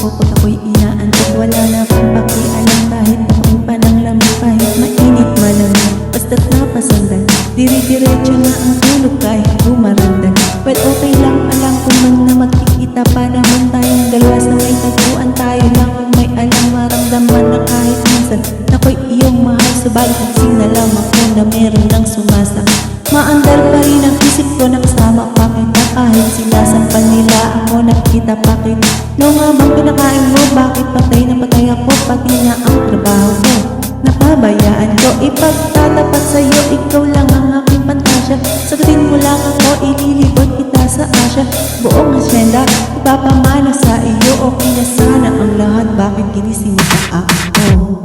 ko pag ako'y inaantok. Wala na akong pakialam kahit ako'y pananglamig, kahit mainit malamig, basta't napasundan. Dire-diretso na ang tulog kahit bumarandan. Well, okay lang, alam ko man na magkikita pa naman tayong dalawa sa may tagpuan. Tayo lang kung may alam, maramdaman na kahit minsan ako'y iyong mahal. Subalit sinalaman ko na meron lang sumasa. Maandar pa rin ang isip ko na kasama pa kita, kahit sinasampan nila ako nakita pa kita. No nga bang pinakain mo, bakit patay na patay ako, pati na ang trabaho ko napabayaan ko. Ipagtatapat sa'yo, ikaw lang ang aking pantasya. Sagutin mo lang ako, ililibot kita sa asya. Buong asyenda, ipapamana sa iyo. Okay na sana ang lahat, bakit ginising pa ako?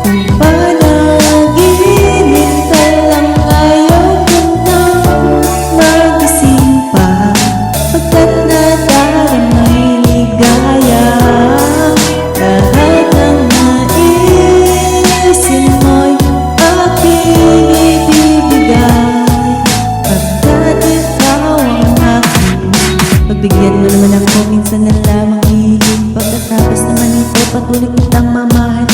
Kung panaginip ka lang, ayaw ko na magising pa, pagkat nadaramay ligaya. Lahat ng naisin mo'y aking ibibigay, pagkat ikaw ang aking. Pagbigyan mo naman ako minsan na lamang hilig, pagkatapos naman ito patuloy kitang mamahal.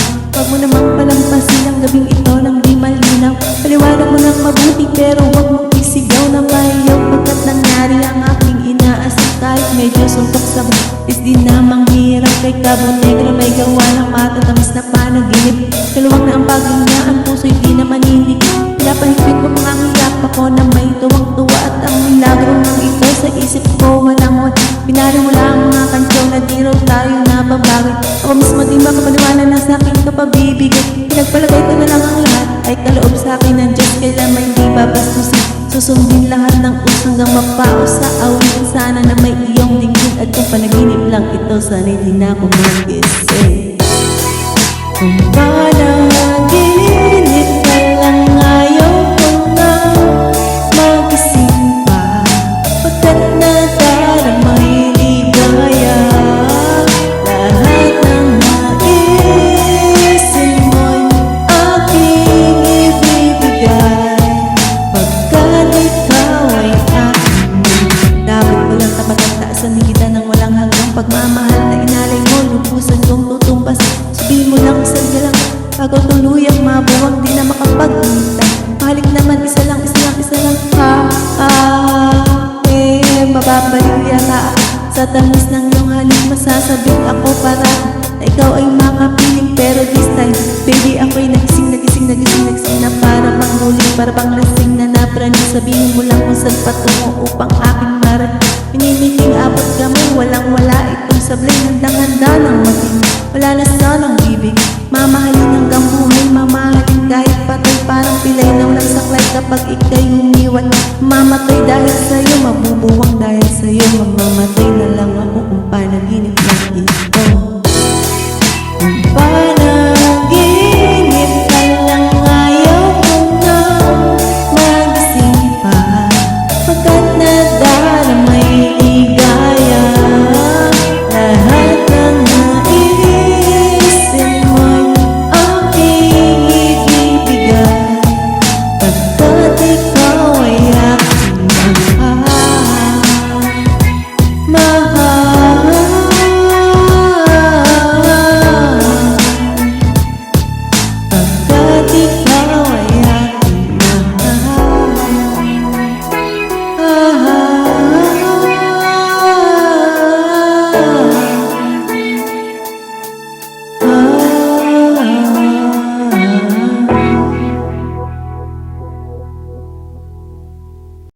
Huwag mo namang palampasin ang gabing ito nang di malinaw. Paliwanag mo ng mabuti pero huwag mong isigaw na mahiyaw, pagkat nangyari ang aking inaasam. Kahit medyo suntok sa butis, di namang hirap kay Cabo Negro. May gawa ng matatamis na panaginip, kaluwag na ang paghinga, ang puso'y di na manindig. Pinapahigpit mo pang ang iyak ako na may tuwang-tuwa, at ang milagro ng ito sa isip ko walang wala. Pinari mo lang ang mga kansyon na di raw tayo nababagay. Ako mismo di makapaniwala na sa akin ka pabibigay. Pinagpalagay ko na lang ang lahat ay kaloob sa akin ng Diyos, kailan may di babastusin. Susundin lahat ng utos hanggang mapaos sa awitin. Sana na may iyong dinggin, at kung panaginip lang ito, sana'y di na ako mag-isip. Kung panaginip ka lang, ayaw ko na magising pa, pagkat nadaramay ligaya. Lahat ng naisin mo'y aking ibibigay, pagkat ikaw ay aking. Dapat walang kapag-taasan ni kita ng walang hanggang pagmamahal na inalay mo, lubusan kong tutumbas. Sabihin mo lang, isang lang, bago tuluyang mabuwang, di na makapag-hintay. Mahalik naman, isa lang, mababalik yata ako sa tamis ng iyong halik. Masasabing ako para na ikaw ay makapiling, pero this time, baby, ako'y nagising na para pang huling, para pang lasing na napraning. Sabihin mo lang kung saan patungo upang aking marating. Pinimiting abot kamay, walang-wala itong sablay, handang-handa ng mating. Wala na sanang ibig, mamahalin hanggang buhay, mamahalin kahit patay. Parang pilay na walang saklay kapag ika'y humiwan. Mamatay dahil sa'yo, mabubuwang dahil sa'yo, mamamatay na lang ako kung panaginip lang ito.